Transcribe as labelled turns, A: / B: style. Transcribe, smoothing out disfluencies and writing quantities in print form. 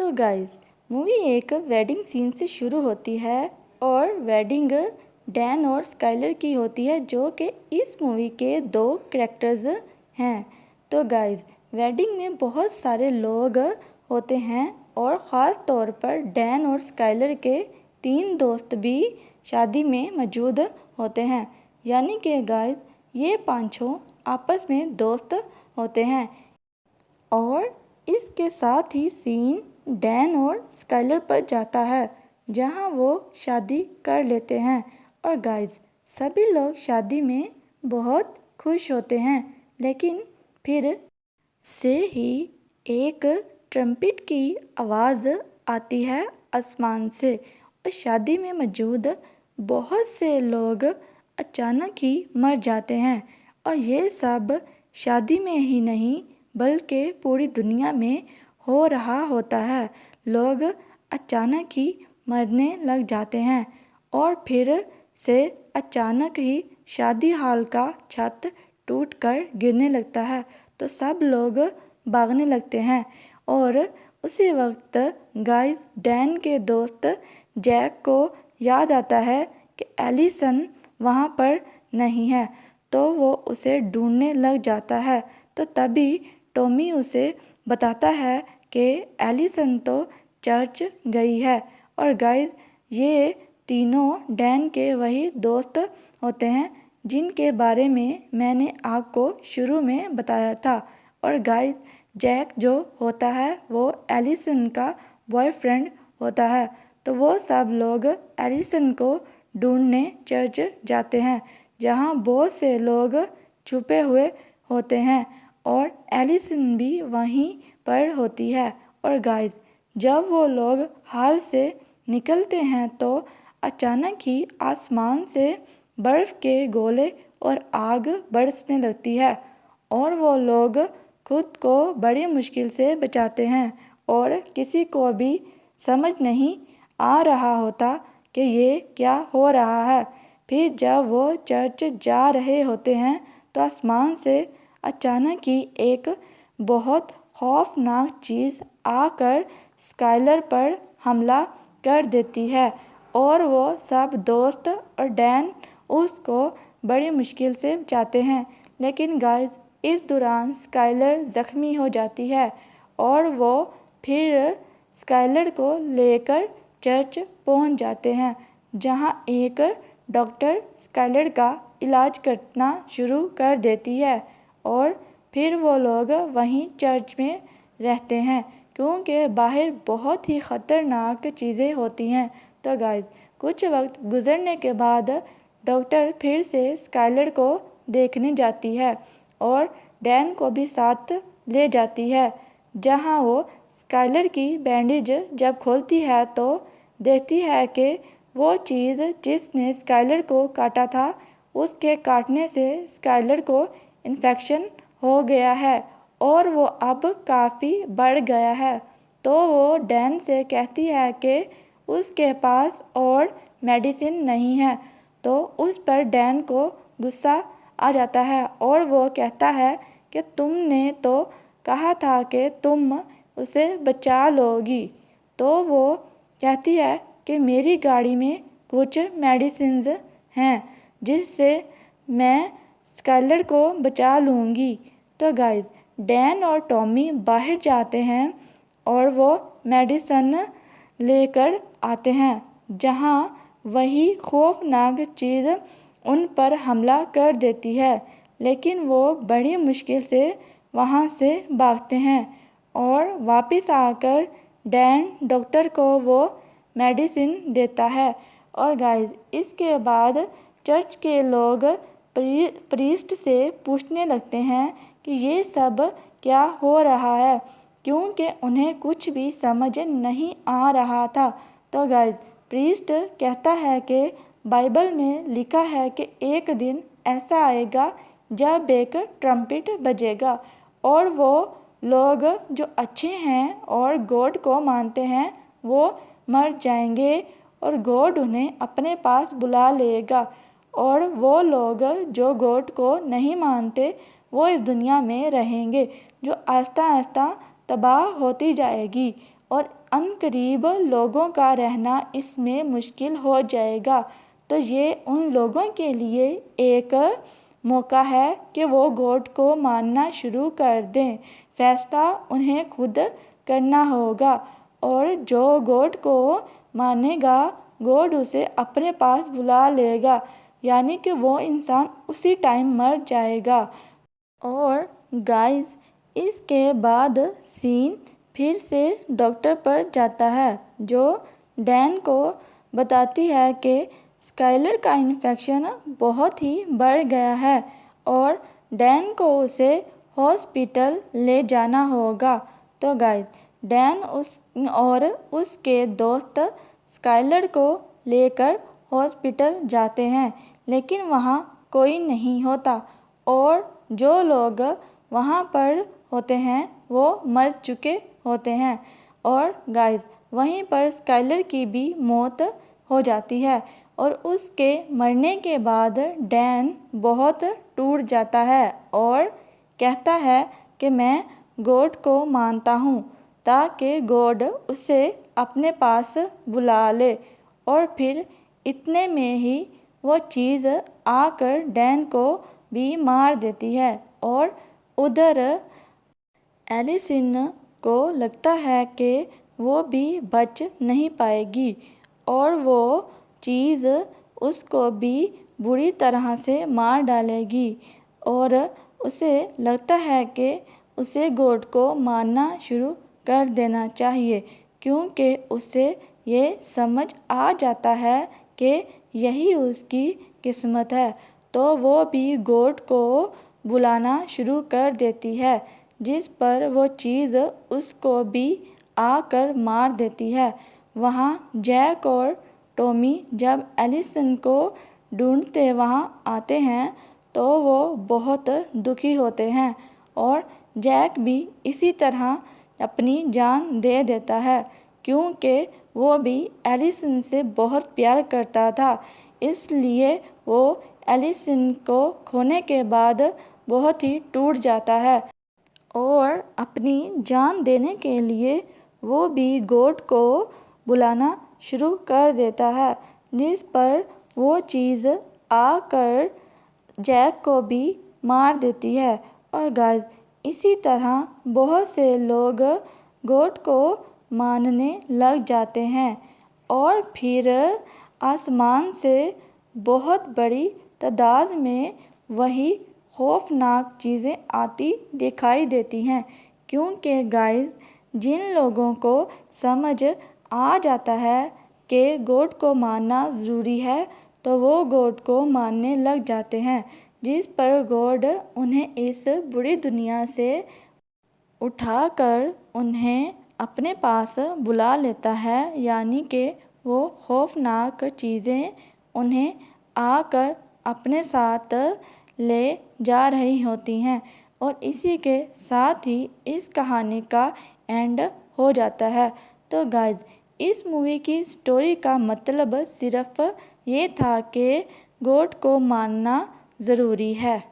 A: तो guys movie एक wedding scene से शुरू होती है और वेडिंग डैन और स्काइलर की होती है, जो कि इस मूवी के दो कैरेक्टर्स हैं। तो गाइस वेडिंग में बहुत सारे लोग होते हैं और ख़ास तौर पर डैन और स्काइलर के 3 दोस्त भी शादी में मौजूद होते हैं। यानी कि गाइस ये पांचों आपस में दोस्त होते हैं। और इसके साथ ही सीन डैन और स्काइलर पर जाता है, जहां वो शादी कर लेते हैं। और गाइस सभी लोग शादी में बहुत खुश होते हैं, लेकिन फिर से ही एक ट्रम्पेट की आवाज़ आती है आसमान से और शादी में मौजूद बहुत से लोग अचानक ही मर जाते हैं। और ये सब शादी में ही नहीं बल्कि पूरी दुनिया में हो रहा होता है। लोग अचानक ही मरने लग जाते हैं और फिर से अचानक ही शादी हॉल का छत टूटकर गिरने लगता है, तो सब लोग भागने लगते हैं। और उसी वक्त गाइस डैन के दोस्त जैक को याद आता है कि एलिसन वहाँ पर नहीं है, तो वो उसे ढूंढने लग जाता है। तो तभी टॉमी उसे बताता है कि एलिसन तो चर्च गई है। और गाइस ये तीनों डैन के वही दोस्त होते हैं जिनके बारे में मैंने आपको शुरू में बताया था। और गाइस जैक जो होता है वो एलिसन का बॉयफ्रेंड होता है। तो वो सब लोग एलिसन को ढूंढने चर्च जाते हैं, जहाँ बहुत से लोग छुपे हुए होते हैं और एलिसन भी वहीं पर होती है। और गाइस जब वो लोग हाल से निकलते हैं तो अचानक ही आसमान से बर्फ़ के गोले और आग बरसने लगती है और वो लोग खुद को बड़ी मुश्किल से बचाते हैं और किसी को भी समझ नहीं आ रहा होता कि ये क्या हो रहा है। फिर जब वो चर्च जा रहे होते हैं तो आसमान से अचानक ही एक बहुत खौफनाक चीज़ आकर स्काइलर पर हमला कर देती है और वो सब दोस्त और डैन उसको बड़ी मुश्किल से बचाते हैं। लेकिन गाइस इस दौरान स्काइलर ज़ख्मी हो जाती है और वो फिर स्काइलर को लेकर चर्च पहुंच जाते हैं, जहां एक डॉक्टर स्काइलर का इलाज करना शुरू कर देती है। और फिर वो लोग वहीं चर्च में रहते हैं क्योंकि बाहर बहुत ही ख़तरनाक चीज़ें होती हैं। तो गाइस कुछ वक्त गुजरने के बाद डॉक्टर फिर से स्काइलर को देखने जाती है और डैन को भी साथ ले जाती है, जहां वो स्काइलर की बैंडेज जब खोलती है तो देखती है कि वो चीज़ जिसने स्काइलर को काटा था, उसके काटने से स्काइलर को इन्फेक्शन हो गया है और वो अब काफ़ी बढ़ गया है। तो वो डैन से कहती है कि उसके पास और मेडिसिन नहीं है। तो उस पर डैन को गुस्सा आ जाता है और वो कहता है कि तुमने तो कहा था कि तुम उसे बचा लोगी। तो वो कहती है कि मेरी गाड़ी में कुछ मेडिसिन्स हैं जिससे मैं स्काइलर को बचा लूँगी। तो गाइस डैन और टॉमी बाहर जाते हैं और वो मेडिसन लेकर आते हैं, जहां वही खौफनाक चीज़ उन पर हमला कर देती है। लेकिन वो बड़ी मुश्किल से वहां से भागते हैं और वापस आकर डैन डॉक्टर को वो मेडिसिन देता है। और गाइस इसके बाद चर्च के लोग प्रीस्ट से पूछने लगते हैं कि ये सब क्या हो रहा है, क्योंकि उन्हें कुछ भी समझ नहीं आ रहा था। तो गाइस प्रीस्ट कहता है कि बाइबल में लिखा है कि एक दिन ऐसा आएगा जब एक ट्रम्पेट बजेगा और वो लोग जो अच्छे हैं और गॉड को मानते हैं वो मर जाएंगे और गॉड उन्हें अपने पास बुला लेगा और वो लोग जो गॉड को नहीं मानते वो इस दुनिया में रहेंगे, जो आहिस्ता आहिस्ता तबाह होती जाएगी। और अनकरीब लोगों का रहना इसमें मुश्किल हो जाएगा। तो ये उन लोगों के लिए एक मौका है कि वो गॉड को मानना शुरू कर दें। फैसला उन्हें खुद करना होगा और जो गॉड को मानेगा गॉड उसे अपने पास बुला लेगा, यानी कि वो इंसान उसी टाइम मर जाएगा। और गाइस, इसके बाद सीन फिर से डॉक्टर पर जाता है, जो डैन को बताती है कि स्काइलर का इन्फेक्शन बहुत ही बढ़ गया है और डैन को उसे हॉस्पिटल ले जाना होगा। तो गाइस, डैन और उसके दोस्त स्काइलर को लेकर हॉस्पिटल जाते हैं, लेकिन वहाँ कोई नहीं होता और जो लोग वहाँ पर होते हैं वो मर चुके होते हैं। और गाइस, वहीं पर स्काइलर की भी मौत हो जाती है और उसके मरने के बाद डैन बहुत टूट जाता है और कहता है कि मैं गॉड को मानता हूँ, ताकि गॉड उसे अपने पास बुला ले। और फिर इतने में ही वो चीज़ आकर डैन को भी मार देती है और उधर एलिसिन को लगता है कि वो भी बच नहीं पाएगी और वो चीज़ उसको भी बुरी तरह से मार डालेगी और उसे लगता है कि उसे गॉड को मानना शुरू कर देना चाहिए, क्योंकि उसे ये समझ आ जाता है कि यही उसकी किस्मत है। तो वो भी गॉड को बुलाना शुरू कर देती है, जिस पर वो चीज़ उसको भी आकर मार देती है। वहाँ जैक और टॉमी जब एलिसन को ढूंढते वहाँ आते हैं तो वो बहुत दुखी होते हैं और जैक भी इसी तरह अपनी जान दे देता है, क्योंकि वो भी एलिसन से बहुत प्यार करता था। इसलिए वो एलिसन को खोने के बाद बहुत ही टूट जाता है और अपनी जान देने के लिए वो भी गॉड को बुलाना शुरू कर देता है, जिस पर वो चीज़ आकर जैक को भी मार देती है। और गाइस, इसी तरह बहुत से लोग गॉड को मानने लग जाते हैं और फिर आसमान से बहुत बड़ी तादाद में वही खौफनाक चीज़ें आती दिखाई देती हैं, क्योंकि गाइस, जिन लोगों को समझ आ जाता है कि गॉड को मानना ज़रूरी है तो वो गॉड को मानने लग जाते हैं, जिस पर गॉड उन्हें इस बुरी दुनिया से उठाकर उन्हें अपने पास बुला लेता है, यानी कि वो खौफनाक चीज़ें उन्हें आकर अपने साथ ले जा रही होती हैं। और इसी के साथ ही इस कहानी का एंड हो जाता है। तो गाइज, इस मूवी की स्टोरी का मतलब सिर्फ ये था कि गॉड को मानना ज़रूरी है।